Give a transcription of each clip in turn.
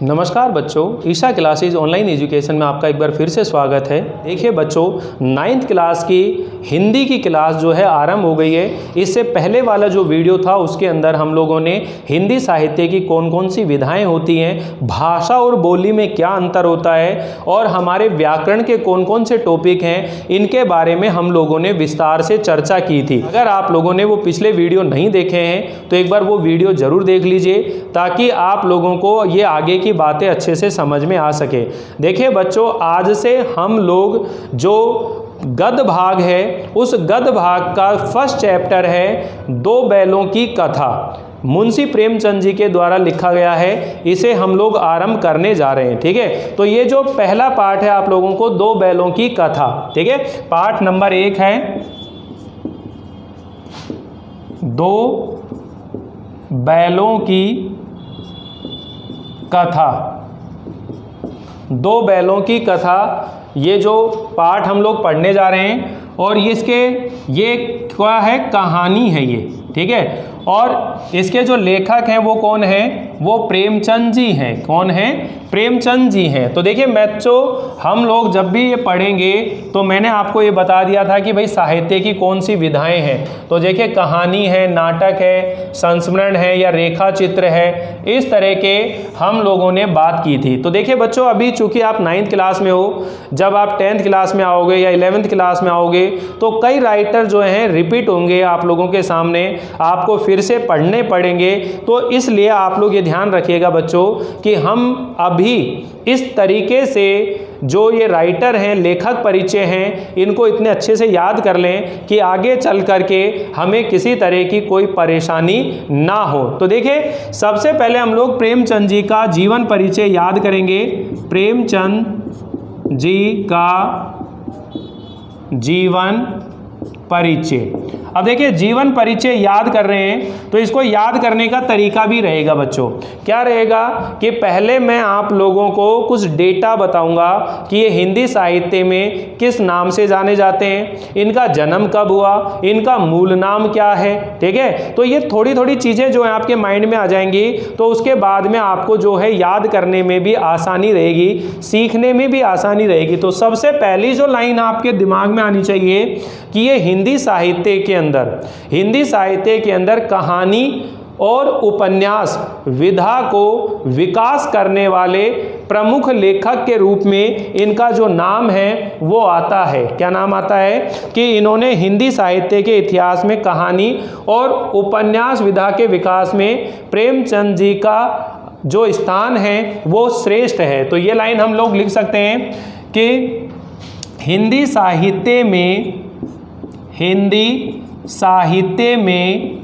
नमस्कार बच्चों, Isha classes online education में आपका एक बार फिर से स्वागत है। देखिए बच्चों, 9th क्लास की हिंदी की क्लास जो है आरंभ हो गई है। इससे पहले वाला जो वीडियो था उसके अंदर हम लोगों ने हिंदी साहित्य की कौन कौन सी विधाएं होती हैं, भाषा और बोली में क्या अंतर होता है और हमारे व्याकरण के कौन कौन से टॉपिक हैं, इनके बारे में हम लोगों ने विस्तार से चर्चा की थी। अगर आप लोगों ने वो पिछले वीडियो नहीं देखे हैं तो एक बार वो वीडियो ज़रूर देख लीजिए ताकि आप लोगों को ये आगे की बातें अच्छे से समझ में आ सके। देखिए बच्चों, आज से हम लोग जो गद्य भाग है उस गद्य भाग का फर्स्ट चैप्टर है दो बैलों की कथा, मुंशी प्रेमचंद जी के द्वारा लिखा गया है। इसे हम लोग आरंभ करने जा रहे हैं। ठीक है, तो ये जो पहला पार्ट है आप लोगों को दो बैलों की कथा, ठीक है, पार्ट नंबर 1 है दो बैलों की कथा। दो बैलों की कथा, ये जो पाठ हम लोग पढ़ने जा रहे हैं और ये क्या है, कहानी है ये, ठीक है। और इसके जो लेखक हैं वो कौन हैं, वो प्रेमचंद जी हैं। कौन हैं? प्रेमचंद जी हैं। तो देखिए बच्चों, हम लोग जब भी ये पढ़ेंगे तो मैंने आपको ये बता दिया था कि भाई साहित्य की कौन सी विधाएं हैं। तो देखिए कहानी है, नाटक है, संस्मरण है या रेखा चित्र है, इस तरह के हम लोगों ने बात की थी। तो देखिए बच्चों, अभी चूंकि आप 9th क्लास में हो, जब आप 10th क्लास में आओगे या 11th क्लास में आओगे तो कई राइटर जो हैं रिपीट होंगे आप लोगों के सामने, आपको फिर से पढ़ने पड़ेंगे। तो इसलिए आप लोग ये ध्यान रखिएगा बच्चों कि हम अभी इस तरीके से जो ये राइटर हैं, लेखक परिचय हैं, इनको इतने अच्छे से याद कर लें कि आगे चल करके हमें किसी तरह की कोई परेशानी ना हो। तो देखिए, सबसे पहले हम लोग प्रेमचंद जी का जीवन परिचय याद करेंगे। प्रेमचंद जी का जीवन परिचय। अब देखिए, जीवन परिचय याद कर रहे हैं तो इसको याद करने का तरीका भी रहेगा बच्चों। क्या रहेगा कि पहले मैं आप लोगों को कुछ डेटा बताऊंगा कि ये हिंदी साहित्य में किस नाम से जाने जाते हैं, इनका जन्म कब हुआ, इनका मूल नाम क्या है, ठीक है। तो ये थोड़ी थोड़ी चीज़ें जो है आपके माइंड में आ जाएंगी, तो उसके बाद में आपको जो है याद करने में भी आसानी रहेगी, सीखने में भी आसानी रहेगी। तो सबसे पहली जो लाइन आपके दिमाग में आनी चाहिए कि ये हिंदी साहित्य के अंदर कहानी और उपन्यास विधा को विकास करने वाले प्रमुख लेखक के रूप में इनका जो नाम है वो आता है। क्या नाम आता है कि इन्होंने हिंदी साहित्य के इतिहास में कहानी और उपन्यास विधा के विकास में प्रेमचंद जी का जो स्थान है वो श्रेष्ठ है। तो ये लाइन हम लोग लिख सकते हैं कि हिंदी साहित्य में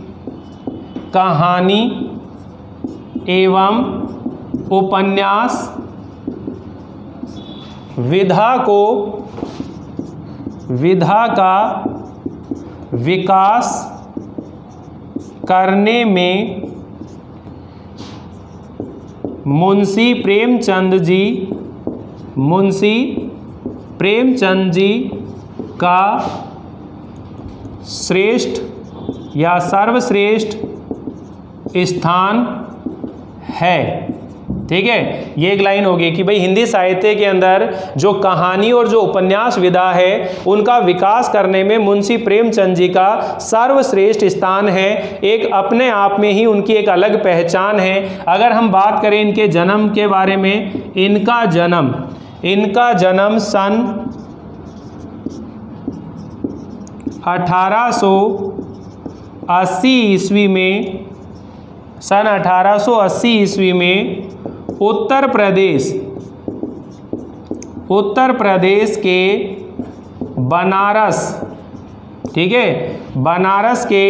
कहानी एवं उपन्यास विधा का विकास करने में मुंशी प्रेमचंद जी का श्रेष्ठ या सर्वश्रेष्ठ स्थान है। ठीक है, ये एक लाइन होगी कि भाई हिंदी साहित्य के अंदर जो कहानी और जो उपन्यास विधा है उनका विकास करने में मुंशी प्रेमचंद जी का सर्वश्रेष्ठ स्थान है। एक अपने आप में ही उनकी एक अलग पहचान है। अगर हम बात करें इनके जन्म के बारे में, इनका जन्म सन 1880 ईस्वी में उत्तर प्रदेश के बनारस, ठीक है, बनारस के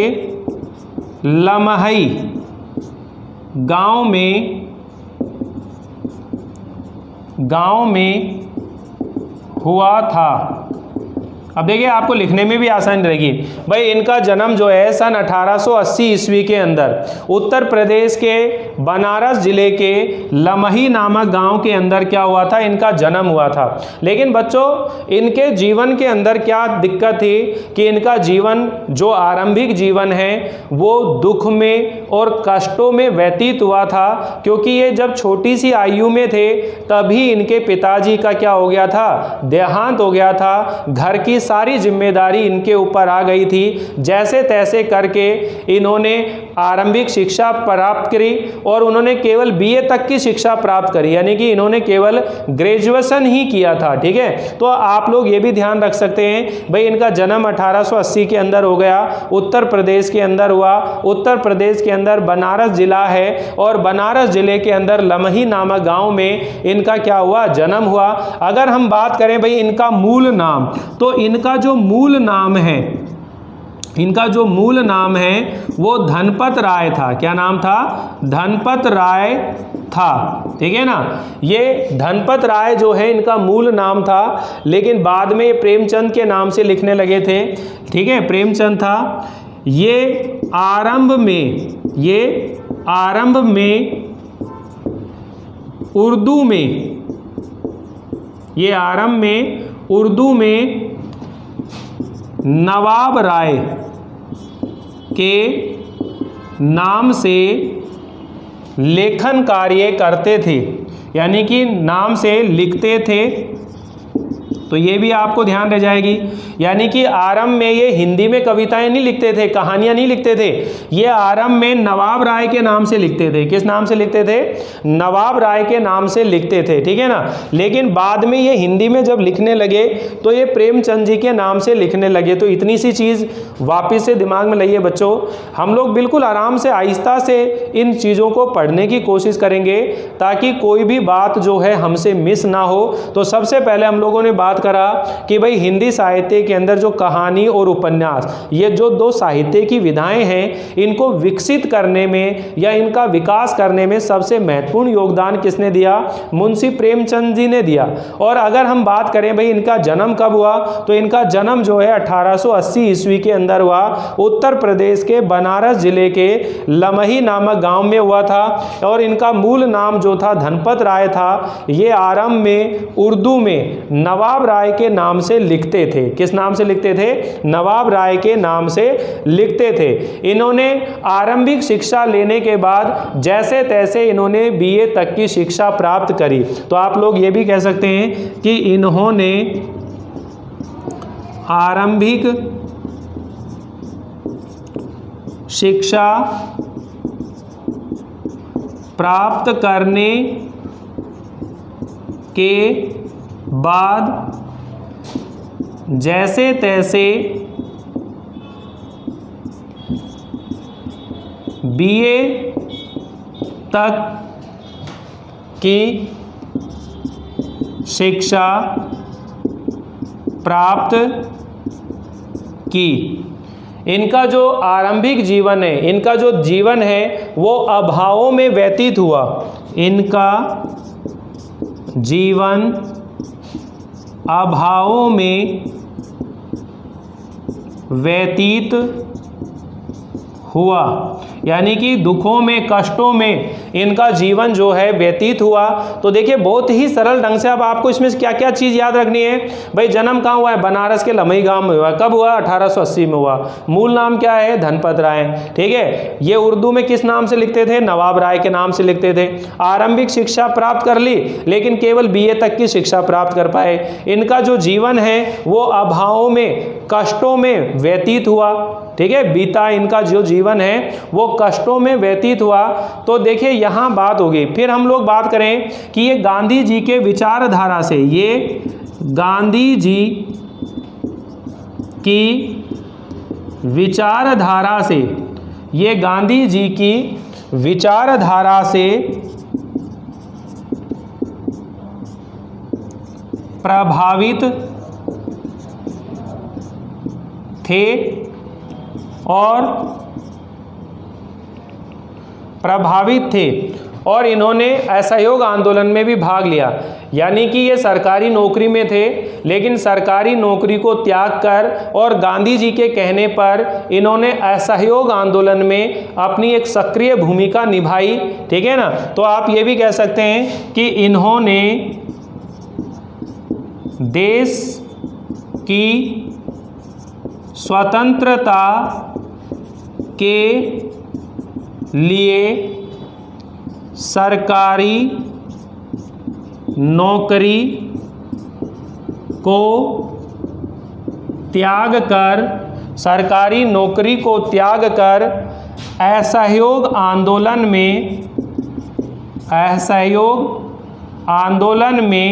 लमही गांव में हुआ था। अब देखिए, आपको लिखने में भी आसानी रहेगी। भाई इनका जन्म जो है सन 1880 ईस्वी के अंदर उत्तर प्रदेश के बनारस जिले के लमही नामक गांव के अंदर क्या हुआ था, इनका जन्म हुआ था। लेकिन बच्चों, इनके जीवन के अंदर क्या दिक्कत थी कि इनका जीवन जो आरंभिक जीवन है वो दुख में और कष्टों में व्यतीत हुआ था, क्योंकि ये जब छोटी सी आयु में थे तभी इनके पिताजी का क्या हो गया था, देहांत हो गया था। घर की सारी जिम्मेदारी इनके ऊपर आ गई थी। जैसे तैसे करके इन्होंने आरंभिक शिक्षा प्राप्त करी और उन्होंने केवल बीए तक की शिक्षा प्राप्त करी, यानी कि इन्होंने केवल ग्रेजुएशन ही किया था। ठीक है, तो आप लोग ये भी ध्यान रख सकते हैं भाई इनका जन्म 1880 के अंदर हो गया, उत्तर प्रदेश के अंदर हुआ। उत्तर प्रदेश के अंदर बनारस जिला है और बनारस जिले के अंदर लमही नामक गांव में इनका क्या हुआ, जन्म हुआ। अगर हम बात करें भाई इनका मूल नाम, तो इनका जो मूल नाम है, इनका जो मूल नाम है वो धनपत राय था। क्या नाम था, धनपत राय था। ठीक है ना, ये धनपत राय जो है इनका मूल नाम था, लेकिन बाद में ये प्रेमचंद के नाम से लिखने लगे थे। ठीक है, प्रेमचंद था। ये आरंभ में उर्दू में नवाब राय के नाम से लेखन कार्य करते थे, यानी कि नाम से लिखते थे। तो ये भी आपको ध्यान रह जाएगी। यानी कि आरंभ में ये हिंदी में कविताएं नहीं लिखते थे, कहानियां नहीं लिखते थे, ये आरंभ में नवाब राय के नाम से लिखते थे। किस नाम से लिखते थे, नवाब राय के नाम से लिखते थे। ठीक है ना, लेकिन बाद में ये हिंदी में जब लिखने लगे तो ये प्रेमचंद जी के नाम से लिखने लगे। तो इतनी सी चीज़ वापिस से दिमाग में लाइए बच्चों, हम लोग बिल्कुल आराम से आहिस्ता से इन चीज़ों को पढ़ने की कोशिश करेंगे ताकि कोई भी बात जो है हमसे मिस ना हो। तो सबसे पहले हम लोगों ने बात करा कि भाई हिंदी साहित्य के अंदर जो कहानी और उपन्यास, ये जो दो साहित्य की विधाएं हैं, इनको विकसित करने में या इनका विकास करने में सबसे महत्वपूर्ण योगदान किसने दिया, मुंशी प्रेमचंद जी ने दिया। और अगर हम बात करें भाई इनका जन्म कब हुआ, तो इनका जन्म जो है 1880 ईस्वी के अंदर हुआ। उत्तर प्रदेश के बनारस जिले के लमही नामक गांव में हुआ था और इनका मूल नाम जो था धनपत राय था। ये आरंभ में उर्दू में नवाब राय के नाम से लिखते थे। किस नाम से लिखते थे, नवाब राय के नाम से लिखते थे। इन्होंने आरंभिक शिक्षा लेने के बाद जैसे तैसे इन्होंने बीए तक की शिक्षा प्राप्त करी। तो आप लोग ये भी कह सकते हैं कि इन्होंने आरंभिक शिक्षा प्राप्त करने के बाद जैसे तैसे बीए तक की शिक्षा प्राप्त की। इनका जो आरंभिक जीवन है, इनका जो जीवन है वो अभावों में व्यतीत हुआ। इनका जीवन अभावों में व्यतीत हुआ, यानी कि दुखों में, कष्टों में इनका जीवन जो है व्यतीत हुआ। तो देखिए बहुत ही सरल ढंग से अब आपको इसमें क्या क्या चीज़ याद रखनी है। भाई जन्म कहाँ हुआ है, बनारस के लमही गांव में हुआ। कब हुआ, 1880 में हुआ। मूल नाम क्या है, धनपत राय। ठीक है, ये उर्दू में किस नाम से लिखते थे, नवाब राय के नाम से लिखते थे। आरंभिक शिक्षा प्राप्त कर ली, लेकिन केवल बीए तक की शिक्षा प्राप्त कर पाए। इनका जो जीवन है वो अभावों में, कष्टों में व्यतीत हुआ। ठीक है, बीता इनका जो जीवन है वो कष्टों में व्यतीत हुआ। तो देखिए यहाँ बात होगी। फिर हम लोग बात करें कि ये गांधी जी के विचारधारा से, ये गांधी जी की विचारधारा से, ये गांधी जी की विचारधारा से प्रभावित थे और इन्होंने असहयोग आंदोलन में भी भाग लिया। यानी कि ये सरकारी नौकरी में थे, लेकिन सरकारी नौकरी को त्याग कर और गांधी जी के कहने पर इन्होंने असहयोग आंदोलन में अपनी एक सक्रिय भूमिका निभाई। ठीक है ना, तो आप ये भी कह सकते हैं कि इन्होंने देश की स्वतंत्रता के लिए सरकारी नौकरी को त्याग कर असहयोग आंदोलन में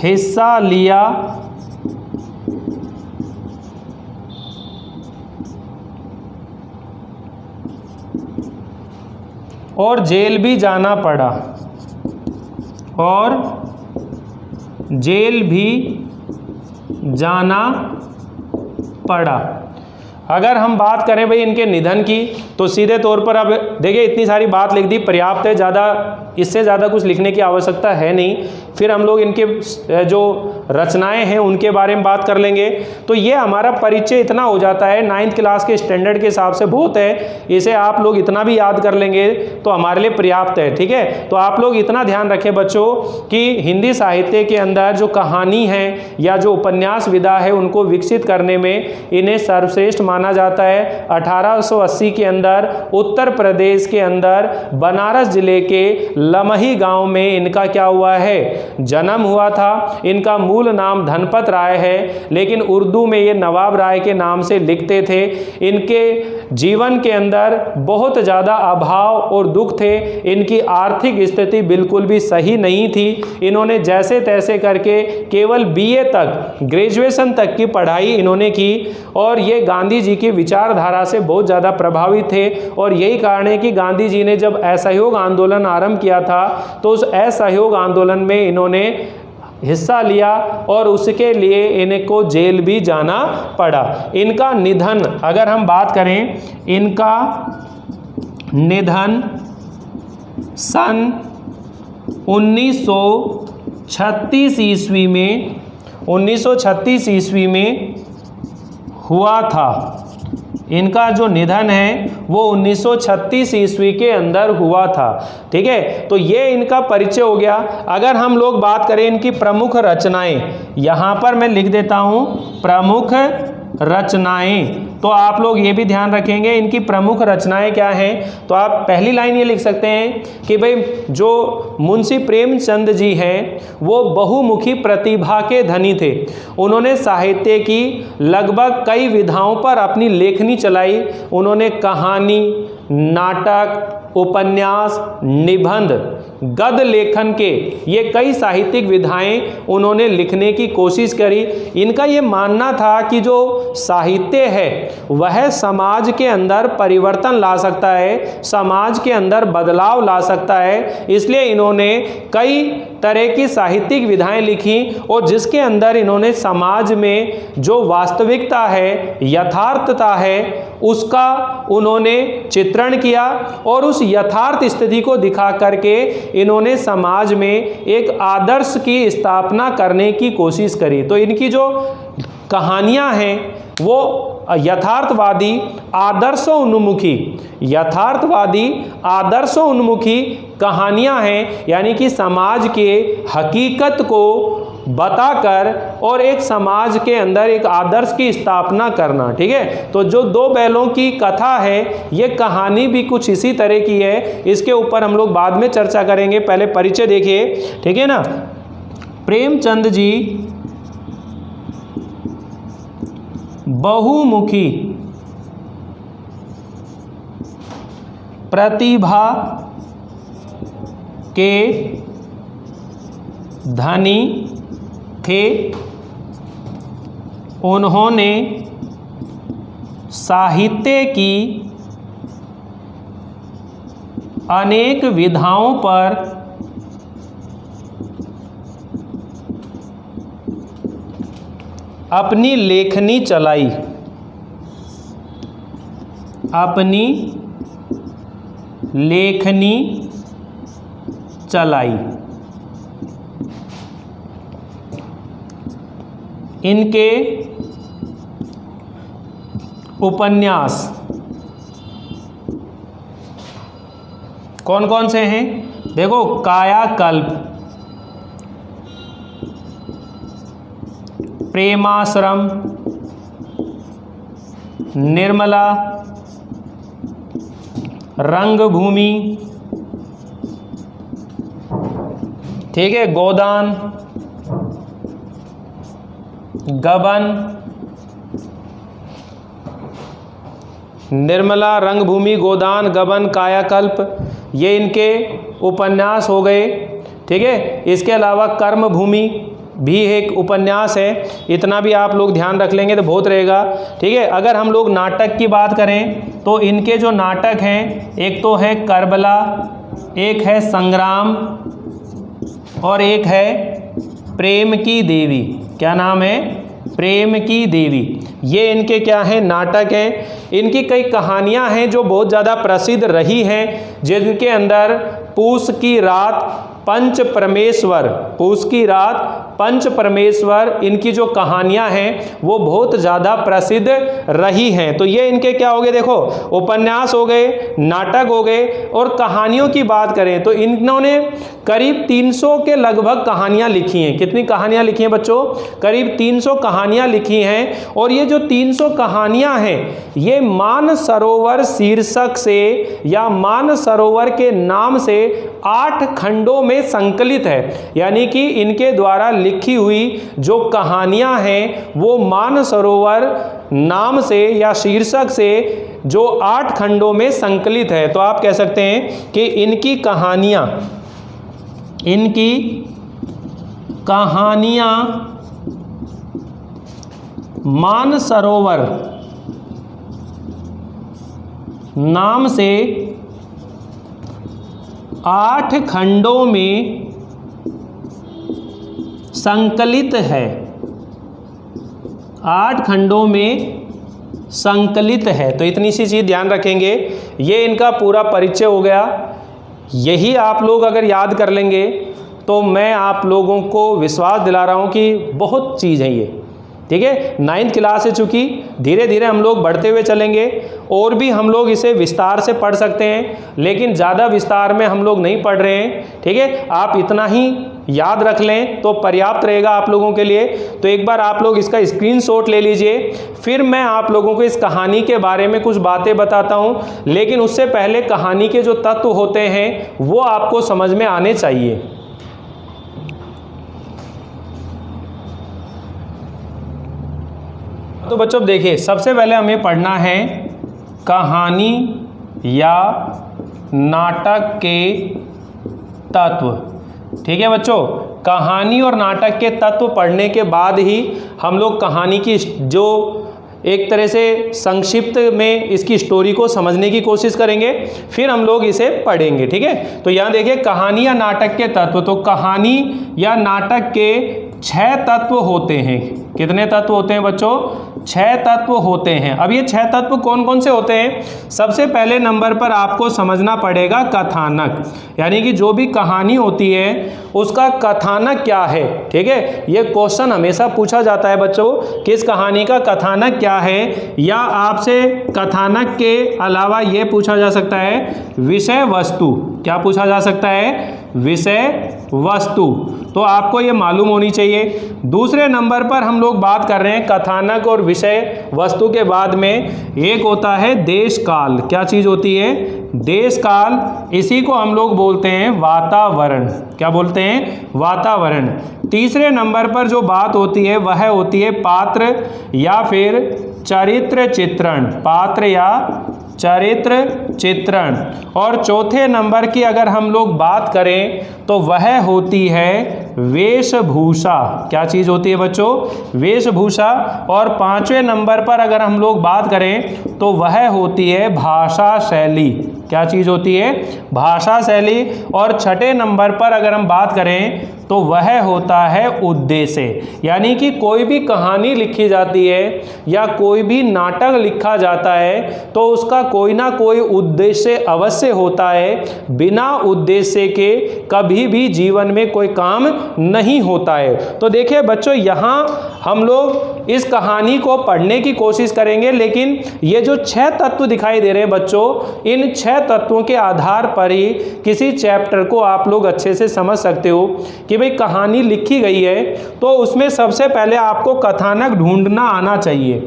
हिस्सा लिया और जेल भी जाना पड़ा। अगर हम बात करें भाई इनके निधन की, तो सीधे तौर पर अब देखिए इतनी सारी बात लिख दी, पर्याप्त है, इससे ज़्यादा कुछ लिखने की आवश्यकता है नहीं। फिर हम लोग इनके जो रचनाएं हैं उनके बारे में बात कर लेंगे। तो ये हमारा परिचय इतना हो जाता है, 9th क्लास के स्टैंडर्ड के हिसाब से बहुत है। इसे आप लोग इतना भी याद कर लेंगे तो हमारे लिए पर्याप्त है, ठीक है। तो आप लोग इतना ध्यान रखें बच्चों कि हिंदी साहित्य के अंदर जो कहानी है या जो उपन्यास विधा है उनको विकसित करने में इन्हें सर्वश्रेष्ठ माना जाता है। 1880 के अंदर उत्तर प्रदेश के अंदर बनारस जिले के लमही गांव में इनका क्या हुआ है, जन्म हुआ था। इनका मूल नाम धनपत राय है, लेकिन उर्दू में ये नवाब राय के नाम से लिखते थे। इनके जीवन के अंदर बहुत ज़्यादा अभाव और दुख थे। इनकी आर्थिक स्थिति बिल्कुल भी सही नहीं थी। इन्होंने जैसे तैसे करके केवल BA तक, ग्रेजुएशन तक की पढ़ाई इन्होंने की और ये गांधी जी की विचारधारा से बहुत ज़्यादा प्रभावित थे। और यही कारण है कि गांधी जी ने जब असहयोग आंदोलन आरंभ किया था तो उस असहयोग आंदोलन में इन्होंने हिस्सा लिया और उसके लिए इनको जेल भी जाना पड़ा। इनका निधन, अगर हम बात करें, इनका निधन सन 1936 ईस्वी में हुआ था। इनका जो निधन है वो 1936 ईस्वी के अंदर हुआ था, ठीक है। तो ये इनका परिचय हो गया। अगर हम लोग बात करें इनकी प्रमुख रचनाएं, यहाँ पर मैं लिख देता हूँ प्रमुख रचनाएं, तो आप लोग ये भी ध्यान रखेंगे इनकी प्रमुख रचनाएं क्या हैं। तो आप पहली लाइन ये लिख सकते हैं कि भाई जो मुंशी प्रेमचंद जी हैं वो बहुमुखी प्रतिभा के धनी थे। उन्होंने साहित्य की लगभग कई विधाओं पर अपनी लेखनी चलाई। उन्होंने कहानी, नाटक, उपन्यास, निबंध, गद्य लेखन के ये कई साहित्यिक विधाएं उन्होंने लिखने की कोशिश करी। इनका ये मानना था कि जो साहित्य है वह समाज के अंदर परिवर्तन ला सकता है, समाज के अंदर बदलाव ला सकता है। इसलिए इन्होंने कई तरह की साहित्यिक विधाएं लिखी और जिसके अंदर इन्होंने समाज में जो वास्तविकता है, यथार्थता है, उसका उन्होंने चित्रण किया और उस यथार्थ स्थिति को दिखा करके इन्होंने समाज में एक आदर्श की स्थापना करने की कोशिश करी। तो इनकी जो कहानियां हैं वो यथार्थवादी आदर्शोन्मुखी कहानियां हैं, यानी कि समाज के हकीकत को बताकर और एक समाज के अंदर एक आदर्श की स्थापना करना, ठीक है। तो जो दो बैलों की कथा है ये कहानी भी कुछ इसी तरह की है। इसके ऊपर हम लोग बाद में चर्चा करेंगे, पहले परिचय देखिए, ठीक है ना। प्रेमचंद जी बहुमुखी प्रतिभा के धनी थे। उन्होंने साहित्य की अनेक विधाओं पर अपनी लेखनी चलाई। इनके उपन्यास कौन कौन से हैं? देखो, कायाकल्प, प्रेमाश्रम, निर्मला, रंगभूमि, ठीक है, गोदान, गबन, निर्मला, रंगभूमि, गोदान, गबन, कायाकल्प, ये इनके उपन्यास हो गए। ठीक है, इसके अलावा कर्मभूमि भी एक उपन्यास है, इतना भी आप लोग ध्यान रख लेंगे तो बहुत रहेगा। ठीक है, अगर हम लोग नाटक की बात करें तो इनके जो नाटक हैं, एक तो है करबला, एक है संग्राम और एक है प्रेम की देवी। क्या नाम है? प्रेम की देवी। ये इनके क्या है? नाटक है। इनकी कई कहानियां हैं जो बहुत ज़्यादा प्रसिद्ध रही हैं, जिनके अंदर पूस की रात, पंच परमेश्वर, पूस की रात, पंच परमेश्वर, इनकी जो कहानियां हैं वो बहुत ज़्यादा प्रसिद्ध रही हैं। तो ये इनके क्या हो गए? देखो, उपन्यास हो गए, नाटक हो गए, और कहानियों की बात करें तो इन्होंने करीब 300 के लगभग कहानियां लिखी हैं। कितनी कहानियां लिखी हैं बच्चों? करीब 300 कहानियां लिखी हैं। और ये जो 300 कहानियां हैं ये मानसरोवर शीर्षक से या मानसरोवर के नाम से 8 खंडों में संकलित है। यानी कि इनके द्वारा लिखी हुई जो कहानियां हैं वो मानसरोवर नाम से या शीर्षक से जो 8 खंडों में संकलित है। तो आप कह सकते हैं कि इनकी कहानियां मानसरोवर नाम से 8 खंडों में संकलित है। 8 खंडों में संकलित है। तो इतनी सी चीज़ ध्यान रखेंगे। ये इनका पूरा परिचय हो गया। यही आप लोग अगर याद कर लेंगे तो मैं आप लोगों को विश्वास दिला रहा हूँ कि बहुत चीज़ है ये। ठीक है, 9th क्लास है, चूँकि धीरे धीरे हम लोग बढ़ते हुए चलेंगे और भी हम लोग इसे विस्तार से पढ़ सकते हैं, लेकिन ज़्यादा विस्तार में हम लोग नहीं पढ़ रहे हैं। ठीक है, आप इतना ही याद रख लें तो पर्याप्त रहेगा आप लोगों के लिए। तो एक बार आप लोग इसका स्क्रीनशॉट ले लीजिए, फिर मैं आप लोगों को इस कहानी के बारे में कुछ बातें बताता हूँ, लेकिन उससे पहले कहानी के जो तत्व होते हैं वो आपको समझ में आने चाहिए। तो बच्चों देखिए, सबसे पहले हमें पढ़ना है कहानी या नाटक के तत्व। ठीक है बच्चों, कहानी और नाटक के तत्व पढ़ने के बाद ही हम लोग कहानी की जो एक तरह से संक्षिप्त में इसकी स्टोरी को समझने की कोशिश करेंगे, फिर हम लोग इसे पढ़ेंगे। ठीक है, तो यहाँ देखिए कहानी या नाटक के तत्व। तो कहानी या नाटक के 6 तत्व होते हैं। कितने तत्व होते हैं बच्चों? 6 तत्व होते हैं। अब ये 6 तत्व कौन कौन से होते हैं? सबसे पहले नंबर पर आपको समझना पड़ेगा कथानक, यानी कि जो भी कहानी होती है उसका कथानक क्या है। ठीक है, ये क्वेश्चन हमेशा पूछा जाता है बच्चों कि इस कहानी का कथानक क्या है, या आपसे कथानक के अलावा ये पूछा जा सकता है विषय वस्तु। क्या पूछा जा सकता है? विषय वस्तु। तो आपको ये मालूम होनी चाहिए। दूसरे नंबर पर हम लोग बात कर रहे हैं कथानक और विषय वस्तु के बाद में एक होता है देश काल। क्या चीज़ होती है? देश काल। इसी को हम लोग बोलते हैं वातावरण। क्या बोलते हैं? वातावरण। तीसरे नंबर पर जो बात होती है वह होती है पात्र या फिर चरित्र चित्रण। पात्र या चरित्र चित्रण। और चौथे नंबर की अगर हम लोग बात करें तो वह होती है वेशभूषा। क्या चीज़ होती है बच्चों? वेशभूषा। और 5वें नंबर पर अगर हम लोग बात करें तो वह होती है भाषा शैली। क्या चीज़ होती है? भाषा शैली। और 6ठे नंबर पर अगर हम बात करें तो वह होता है उद्देश्य। यानी कि कोई भी कहानी लिखी जाती है या कोई भी नाटक लिखा जाता है तो उसका कोई ना कोई उद्देश्य अवश्य होता है। बिना उद्देश्य के कभी भी जीवन में कोई काम नहीं होता है। तो देखिए बच्चों, यहाँ हम लोग इस कहानी को पढ़ने की कोशिश करेंगे, लेकिन ये जो 6 तत्व दिखाई दे रहे हैं बच्चों, इन 6 तत्वों के आधार पर ही किसी चैप्टर को आप लोग अच्छे से समझ सकते हो कि भाई कहानी लिखी गई है तो उसमें सबसे पहले आपको कथानक ढूंढना आना चाहिए।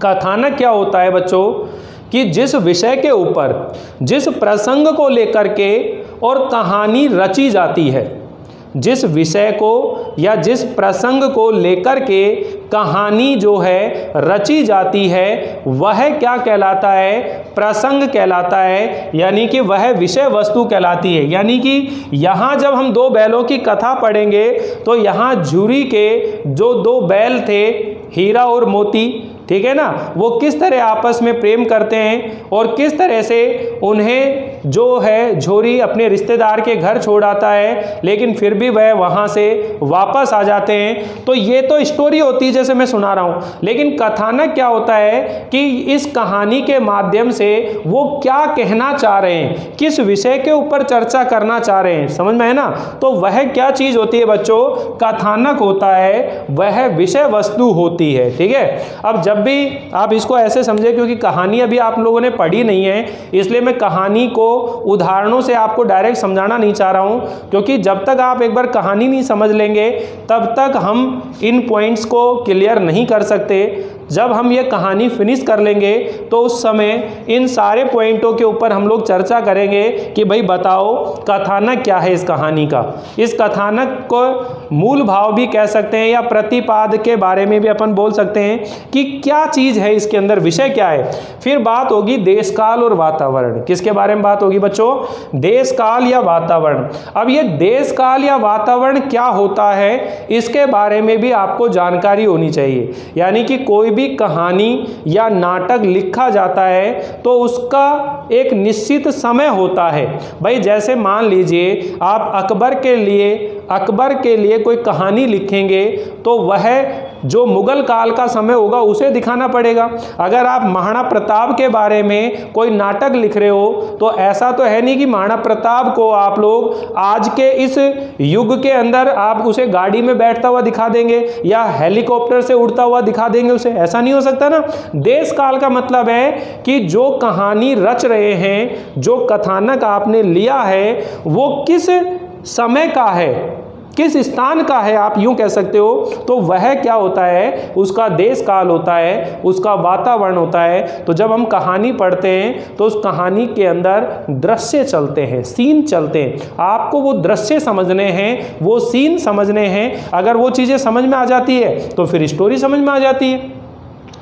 कथानक क्या होता है बच्चों? कि जिस विषय के ऊपर, जिस प्रसंग को लेकर के और कहानी रची जाती है, जिस विषय को या जिस प्रसंग को लेकर के कहानी जो है रची जाती है, वह क्या कहलाता है? प्रसंग कहलाता है, यानी कि वह विषय वस्तु कहलाती है। यानी कि यहाँ जब हम दो बैलों की कथा पढ़ेंगे तो यहाँ झुरी के जो दो बैल थे, हीरा और मोती, ठीक है ना, वो किस तरह आपस में प्रेम करते हैं और किस तरह से उन्हें जो है झोरी अपने रिश्तेदार के घर छोड़ आता है, लेकिन फिर भी वह वहाँ से वापस आ जाते हैं। तो ये तो स्टोरी होती है जैसे मैं सुना रहा हूँ, लेकिन कथानक क्या होता है कि इस कहानी के माध्यम से वो क्या कहना चाह रहे हैं, किस विषय के ऊपर चर्चा करना चाह रहे हैं, समझ में है ना। तो वह क्या चीज़ होती है बच्चों? कथानक होता है, वह विषय वस्तु होती है, ठीक है। अब जब भी आप इसको ऐसे समझे, क्योंकि कहानी अभी आप लोगों ने पढ़ी नहीं है, इसलिए मैं कहानी को उदाहरणों से आपको डायरेक्ट समझाना नहीं चाह रहा हूं, क्योंकि जब तक आप एक बार कहानी नहीं समझ लेंगे तब तक हम इन पॉइंट्स को क्लियर नहीं कर सकते। जब हम ये कहानी फिनिश कर लेंगे तो उस समय इन सारे पॉइंटों के ऊपर हम लोग चर्चा करेंगे कि भाई बताओ कथानक क्या है इस कहानी का। इस कथानक को मूल भाव भी कह सकते हैं या प्रतिपाद के बारे में भी अपन बोल सकते हैं कि क्या चीज़ है इसके अंदर, विषय क्या है। फिर बात होगी देश काल और वातावरण। किसके बारे में बात होगी बच्चों? देश काल या वातावरण। अब ये देश काल या वातावरण क्या होता है, इसके बारे में भी आपको जानकारी होनी चाहिए। यानी कि कोई भी कहानी या नाटक लिखा जाता है तो उसका एक निश्चित समय होता है। भाई जैसे मान लीजिए आप अकबर के लिए कोई कहानी लिखेंगे तो वह जो मुगल काल का समय होगा उसे दिखाना पड़ेगा। अगर आप महाराणा प्रताप के बारे में कोई नाटक लिख रहे हो तो ऐसा तो है नहीं कि महाराणा प्रताप को आप लोग आज के इस युग के अंदर आप उसे गाड़ी में बैठता हुआ दिखा देंगे या हेलीकॉप्टर से उड़ता हुआ दिखा देंगे उसे, ऐसा नहीं हो सकता ना। देश काल का मतलब है कि जो कहानी रच रहे हैं, जो कथानक आपने लिया है, वो किस समय का है, किस स्थान का है, आप यूं कह सकते हो। तो वह क्या होता है? उसका देश काल होता है, उसका वातावरण होता है। तो जब हम कहानी पढ़ते हैं तो उस कहानी के अंदर दृश्य चलते हैं, सीन चलते हैं। आपको वो दृश्य समझने हैं, वो सीन समझने हैं। अगर वो चीज़ें समझ में आ जाती है तो फिर स्टोरी समझ में आ जाती है।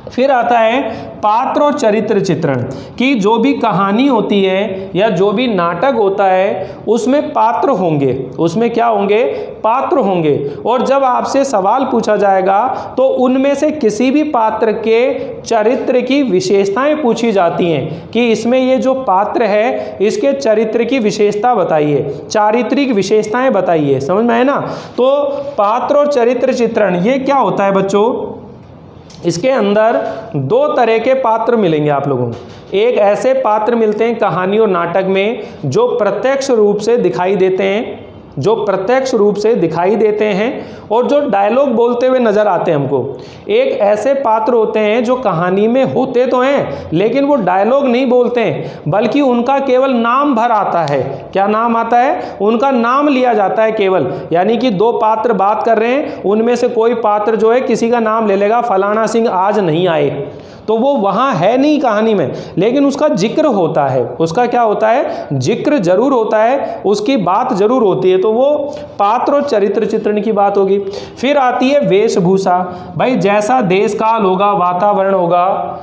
फिर आता है पात्र और चरित्र चित्रण, कि जो भी कहानी होती है या जो भी नाटक होता है उसमें पात्र होंगे, उसमें क्या होंगे? पात्र होंगे। और जब आपसे सवाल पूछा जाएगा तो उनमें से किसी भी पात्र के चरित्र की विशेषताएं पूछी जाती हैं कि इसमें ये जो पात्र है इसके चरित्र की विशेषता बताइए, चारित्रिक विशेषताएं बताइए, समझ में है ना। तो पात्र और चरित्र चित्रण ये क्या होता है बच्चों? इसके अंदर दो तरह के पात्र मिलेंगे आप लोगों को। एक ऐसे पात्र मिलते हैं कहानी और नाटक में जो प्रत्यक्ष रूप से दिखाई देते हैं, और जो डायलॉग बोलते हुए नजर आते हैं हमको। एक ऐसे पात्र होते हैं जो कहानी में होते तो हैं लेकिन वो डायलॉग नहीं बोलते हैं, बल्कि उनका केवल नाम भर आता है। क्या नाम आता है? उनका नाम लिया जाता है केवल। यानी कि दो पात्र बात कर रहे हैं, उनमें से कोई पात्र जो है किसी का नाम ले लेगा, फलाना सिंह आज नहीं आए, तो वो वहाँ है नहीं कहानी में, लेकिन उसका जिक्र होता है। उसका क्या होता है? जिक्र जरूर होता है, उसकी बात जरूर होती है। तो वो पात्र और चरित्र चित्रण की बात होगी। फिर आती है वेशभूषा। भाई जैसा देश काल होगा, वातावरण होगा,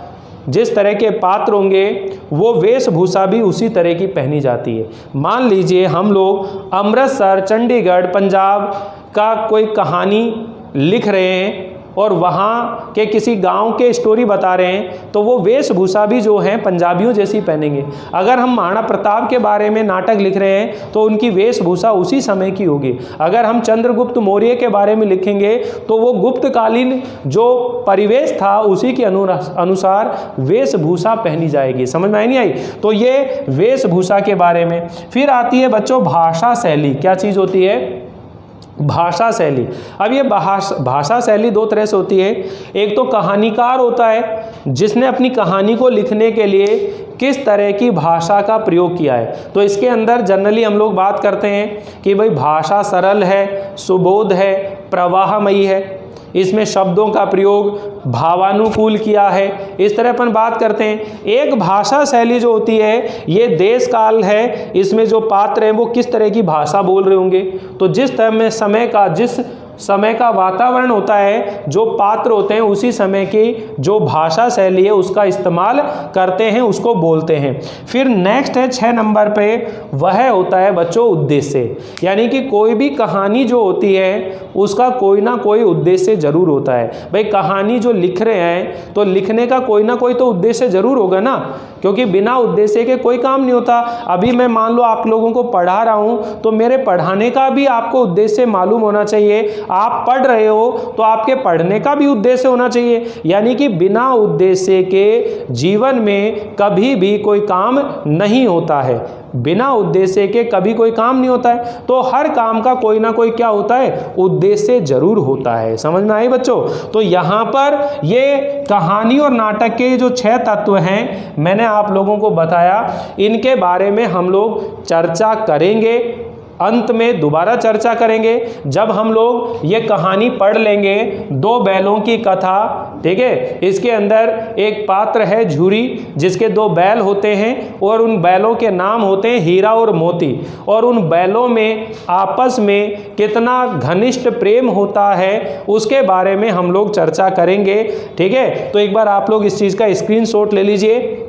जिस तरह के पात्र होंगे, वो वेशभूषा भी उसी तरह की पहनी जाती है। मान लीजिए हम लोग अमृतसर, चंडीगढ़, पंजाब का कोई कहानी लिख रहे हैं और वहाँ के किसी गांव के स्टोरी बता रहे हैं, तो वो वेशभूषा भी जो है पंजाबियों जैसी पहनेंगे। अगर हम महाराणा प्रताप के बारे में नाटक लिख रहे हैं तो उनकी वेशभूषा उसी समय की होगी। अगर हम चंद्रगुप्त मौर्य के बारे में लिखेंगे तो वो गुप्तकालीन जो परिवेश था उसी के अनुसार वेशभूषा पहनी जाएगी। समझ में नहीं आई? तो ये वेशभूषा के बारे में। फिर आती है बच्चों भाषा शैली। क्या चीज़ होती है? भाषा शैली। अब ये भाषा शैली दो तरह से होती है। एक तो कहानीकार होता है जिसने अपनी कहानी को लिखने के लिए किस तरह की भाषा का प्रयोग किया है। तो इसके अंदर जनरली हम लोग बात करते हैं कि भाई भाषा सरल है, सुबोध है, प्रवाहमयी है। इसमें शब्दों का प्रयोग भावानुकूल किया है, इस तरह अपन बात करते हैं। एक भाषा शैली जो होती है ये देश काल है, इसमें जो पात्र हैं वो किस तरह की भाषा बोल रहे होंगे। तो जिस तरह में जिस समय का वातावरण होता है, जो पात्र होते हैं उसी समय की जो भाषा शैली है उसका इस्तेमाल करते हैं, उसको बोलते हैं। फिर नेक्स्ट है 6 नंबर पे, वह होता है बच्चों उद्देश्य। यानी कि कोई भी कहानी जो होती है उसका कोई ना कोई उद्देश्य जरूर होता है। भाई कहानी जो लिख रहे हैं तो लिखने का कोई ना कोई तो उद्देश्य जरूर होगा ना, क्योंकि बिना उद्देश्य के कोई काम नहीं होता। अभी मैं मान लो आप लोगों को पढ़ा रहा हूँ तो मेरे पढ़ाने का भी आपको उद्देश्य मालूम होना चाहिए। आप पढ़ रहे हो तो आपके पढ़ने का भी उद्देश्य होना चाहिए। यानी कि बिना उद्देश्य के जीवन में कभी भी कोई काम नहीं होता है, बिना उद्देश्य के कभी कोई काम नहीं होता है। तो हर काम का कोई ना कोई क्या होता है, उद्देश्य जरूर होता है। समझ में आई बच्चों। तो यहाँ पर ये कहानी और नाटक के जो 6 तत्व हैं मैंने आप लोगों को बताया, इनके बारे में हम लोग चर्चा करेंगे, अंत में दोबारा चर्चा करेंगे जब हम लोग ये कहानी पढ़ लेंगे। 2 बैलों की कथा, ठीक है। इसके अंदर एक पात्र है झूरी, जिसके 2 बैल होते हैं और उन बैलों के नाम होते हैं हीरा और मोती, और उन बैलों में आपस में कितना घनिष्ठ प्रेम होता है उसके बारे में हम लोग चर्चा करेंगे, ठीक है। तो एक बार आप लोग इस चीज़ का स्क्रीनशॉट ले लीजिए।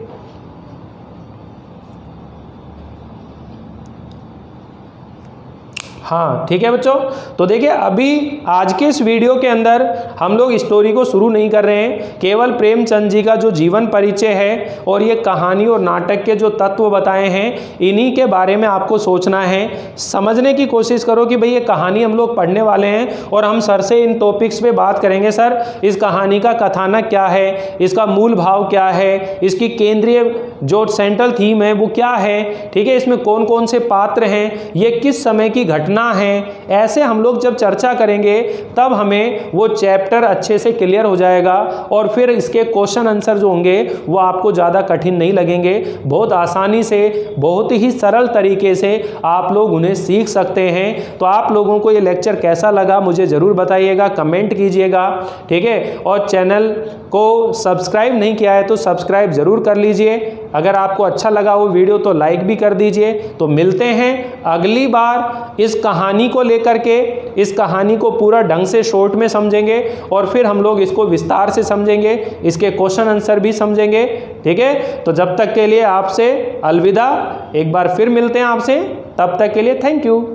हाँ ठीक है बच्चों। तो देखिए अभी आज के इस वीडियो के अंदर हम लोग स्टोरी को शुरू नहीं कर रहे हैं, केवल प्रेमचंद जी का जो जीवन परिचय है और ये कहानी और नाटक के जो तत्व बताए हैं इन्हीं के बारे में आपको सोचना है। समझने की कोशिश करो कि भाई ये कहानी हम लोग पढ़ने वाले हैं और हम सर से इन टॉपिक्स पे बात करेंगे। सर इस कहानी का कथानक क्या है, इसका मूल भाव क्या है, इसकी केंद्रीय जो सेंट्रल थीम है वो क्या है, ठीक है, इसमें कौन कौन से पात्र हैं, ये किस समय की घटना है। ऐसे हम लोग जब चर्चा करेंगे तब हमें वो चैप्टर अच्छे से क्लियर हो जाएगा और फिर इसके क्वेश्चन आंसर जो होंगे वो आपको ज़्यादा कठिन नहीं लगेंगे। बहुत आसानी से, बहुत ही सरल तरीके से आप लोग उन्हें सीख सकते हैं। तो आप लोगों को ये लेक्चर कैसा लगा मुझे ज़रूर बताइएगा, कमेंट कीजिएगा, ठीक है। और चैनल को सब्सक्राइब नहीं किया है तो सब्सक्राइब ज़रूर कर लीजिए। अगर आपको अच्छा लगा वो वीडियो तो लाइक भी कर दीजिए। तो मिलते हैं अगली बार इस कहानी को लेकर के। इस कहानी को पूरा ढंग से शॉर्ट में समझेंगे और फिर हम लोग इसको विस्तार से समझेंगे, इसके क्वेश्चन आंसर भी समझेंगे, ठीक है। तो जब तक के लिए आपसे अलविदा, एक बार फिर मिलते हैं आपसे, तब तक के लिए थैंक यू।